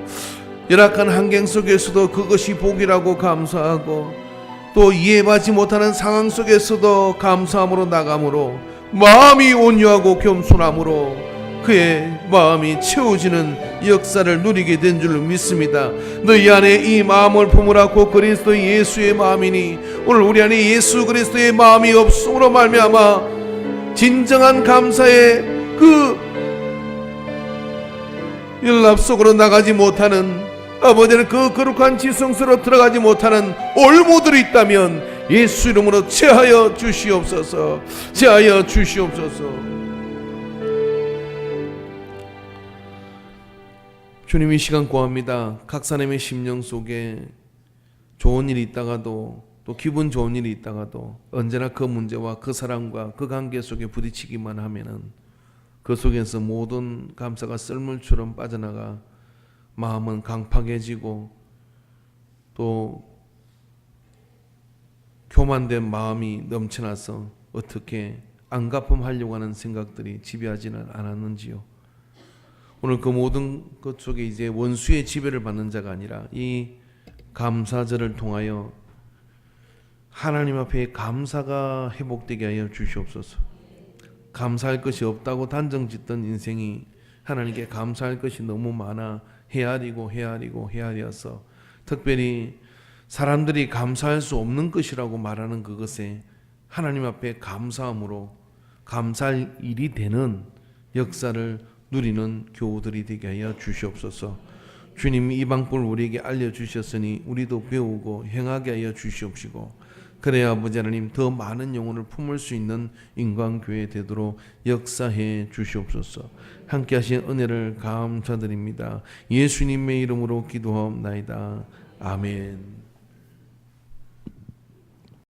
열악한 환경 속에서도 그것이 복이라고 감사하고 또 이해받지 못하는 상황 속에서도 감사함으로 나감으로 마음이 온유하고 겸손함으로 그의 마음이 채워지는 역사를 누리게 된 줄 믿습니다. 너희 안에 이 마음을 품으라고 그리스도 예수의 마음이니 오늘 우리 안에 예수 그리스도의 마음이 없음으로 말미암아 진정한 감사의 그 연락 속으로 나가지 못하는 아버지는 그 거룩한 지성소로 들어가지 못하는 올무들이 있다면 예수 이름으로 제하여 주시옵소서. 제하여 주시옵소서. 주님 이 시간 구합니다. 각 사람의 심령 속에 좋은 일이 있다가도 또 기분 좋은 일이 있다가도 언제나 그 문제와 그 사람과 그 관계 속에 부딪히기만 하면은 그 속에서 모든 감사가 썰물처럼 빠져나가 마음은 강팍해지고 또 교만된 마음이 넘쳐나서 어떻게 안갚음하려고 하는 생각들이 지배하지는 않았는지요. 오늘 그 모든 것 속에 이제 원수의 지배를 받는 자가 아니라 이 감사절을 통하여 하나님 앞에 감사가 회복되게 하여 주시옵소서. 감사할 것이 없다고 단정짓던 인생이 하나님께 감사할 것이 너무 많아 헤아리어서 특별히 사람들이 감사할 수 없는 것이라고 말하는 그것에 하나님 앞에 감사함으로 감사할 일이 되는 역사를 누리는 교우들이 되게 하여 주시옵소서. 주님이 이 방법을 우리에게 알려주셨으니 우리도 배우고 행하게 하여 주시옵시고 그래야 아버지 하나님 더 많은 영혼을 품을 수 있는 인간교회 되도록 역사해 주시옵소서. 함께 하신 은혜를 감사드립니다. 예수님의 이름으로 기도하옵나이다. 아멘.